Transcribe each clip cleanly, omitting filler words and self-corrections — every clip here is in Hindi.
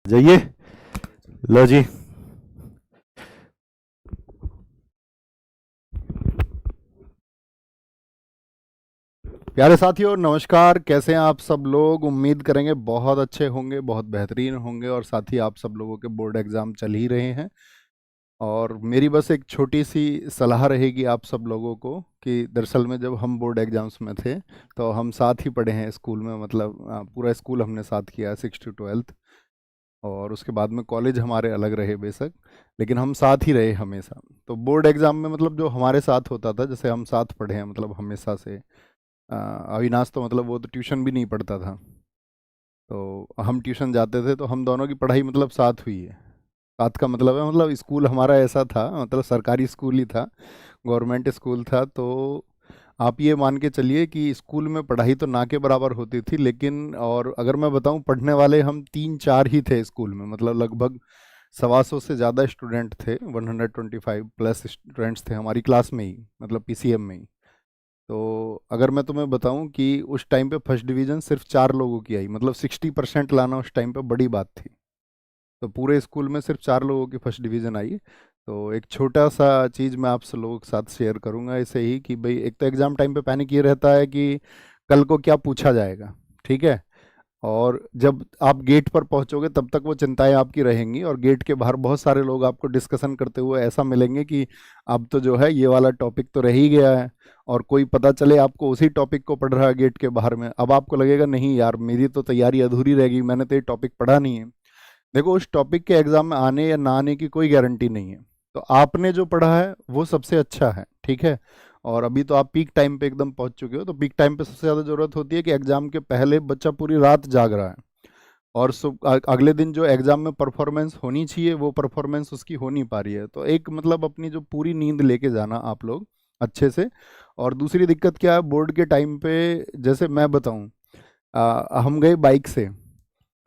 जाइए। लो जी। प्यारे साथियों नमस्कार, कैसे हैं आप सब लोग? उम्मीद करेंगे बहुत अच्छे होंगे, बहुत बेहतरीन होंगे। और साथ ही आप सब लोगों के बोर्ड एग्ज़ाम चल ही रहे हैं। और मेरी बस एक छोटी सी सलाह रहेगी आप सब लोगों को कि दरअसल में जब हम बोर्ड एग्ज़ाम्स में थे तो हम साथ ही पढ़े हैं स्कूल में, मतलब पूरा स्कूल हमने साथ किया, 6 to 12th। और उसके बाद में कॉलेज हमारे अलग रहे बेशक, लेकिन हम साथ ही रहे हमेशा। तो बोर्ड एग्ज़ाम में मतलब जो हमारे साथ होता था, जैसे हम साथ पढ़े हैं मतलब हमेशा से। अविनाश तो मतलब वो तो ट्यूशन भी नहीं पढ़ता था, तो हम ट्यूशन जाते थे, तो हम दोनों की पढ़ाई मतलब साथ हुई है। साथ का मतलब है मतलब स्कूल हमारा ऐसा था, मतलब सरकारी स्कूल ही था, गवर्नमेंट स्कूल था। तो आप ये मान के चलिए कि स्कूल में पढ़ाई तो ना के बराबर होती थी, लेकिन और अगर मैं बताऊं पढ़ने वाले हम 3-4 ही थे स्कूल में, मतलब लगभग 125 से ज़्यादा स्टूडेंट थे, 125+ स्टूडेंट्स थे हमारी क्लास में ही, मतलब पीसीएम में ही। तो अगर मैं तुम्हें बताऊं कि उस टाइम पे फर्स्ट डिवीज़न सिर्फ 4 लोगों की आई, मतलब 60% लाना उस टाइम पे बड़ी बात थी। तो पूरे स्कूल में सिर्फ 4 लोगों की फर्स्ट डिवीज़न आई। तो एक छोटा सा चीज़ मैं आप सब लोगों के साथ शेयर करूंगा ऐसे ही कि भाई, एक तो एग्ज़ाम टाइम पे पैनिक ये रहता है कि कल को क्या पूछा जाएगा, ठीक है। और जब आप गेट पर पहुंचोगे तब तक वो चिंताएं आपकी रहेंगी, और गेट के बाहर बहुत सारे लोग आपको डिस्कशन करते हुए ऐसा मिलेंगे कि अब तो जो है ये वाला टॉपिक तो रह ही गया है। और कोई पता चले आपको उसी टॉपिक को पढ़ रहा है गेट के बाहर में, अब आपको लगेगा नहीं यार, मेरी तो तैयारी अधूरी रह गई, मैंने तो ये टॉपिक पढ़ा नहीं है। देखो, उस टॉपिक के एग्जाम में आने या ना आने की कोई गारंटी नहीं है। तो आपने जो पढ़ा है वो सबसे अच्छा है, ठीक है। और अभी तो आप पीक टाइम पे एकदम पहुंच चुके हो, तो पीक टाइम पे सबसे ज़्यादा ज़रूरत होती है कि एग्जाम के पहले बच्चा पूरी रात जाग रहा है, और अगले दिन जो एग्जाम में परफॉर्मेंस होनी चाहिए वो परफॉर्मेंस उसकी हो नहीं पा रही है। तो एक मतलब अपनी जो पूरी नींद लेके जाना आप लोग अच्छे से। और दूसरी दिक्कत क्या है बोर्ड के टाइम पे, जैसे मैं बताऊं, हम गए बाइक से।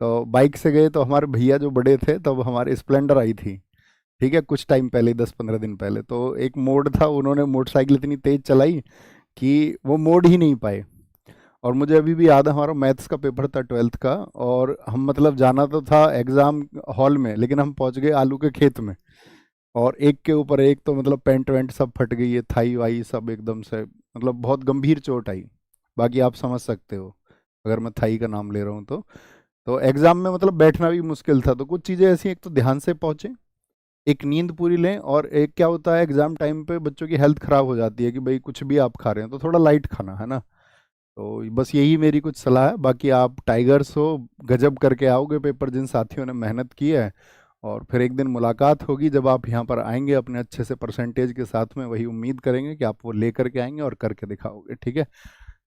तो बाइक से गए तो हमारे भैया जो बड़े थे तब हमारे स्प्लेंडर आई थी, ठीक है, कुछ टाइम पहले, 10-15 दिन पहले। तो एक मोड़ था, उन्होंने मोटरसाइकिल इतनी तेज चलाई कि वो मोड़ ही नहीं पाए। और मुझे अभी भी याद है, हमारा मैथ्स का पेपर था 12th का, और हम मतलब जाना तो था एग्ज़ाम हॉल में, लेकिन हम पहुंच गए आलू के खेत में। और एक के ऊपर एक तो मतलब पेंट वेंट सब फट गई है, थाई वाई सब एकदम से, मतलब बहुत गंभीर चोट आई। बाकी आप समझ सकते हो अगर मैं थाई का नाम ले रहा हूँ तो एग्जाम में मतलब बैठना भी मुश्किल था। तो कुछ चीज़ें ऐसी, एक तो ध्यान से पहुँचे, एक नींद पूरी लें, और एक क्या होता है एग्जाम टाइम पे बच्चों की हेल्थ खराब हो जाती है कि भाई कुछ भी आप खा रहे हैं तो थोड़ा लाइट खाना है ना। तो बस यही मेरी कुछ सलाह है। बाकी आप टाइगर्स हो, गजब करके आओगे पेपर जिन साथियों ने मेहनत की है। और फिर एक दिन मुलाकात होगी जब आप यहाँ पर आएंगे अपने अच्छे से परसेंटेज के साथ में, वही उम्मीद करेंगे कि आप वो ले करके आएंगे और करके दिखाओगे, ठीक है।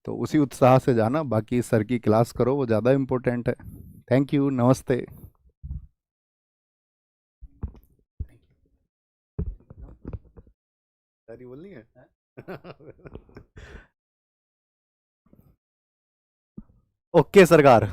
तो उसी उत्साह से जाना, बाकी सर की क्लास करो, वो ज़्यादा इम्पोर्टेंट है। थैंक यू, नमस्ते। सारी बोलनी है। ओके सरकार।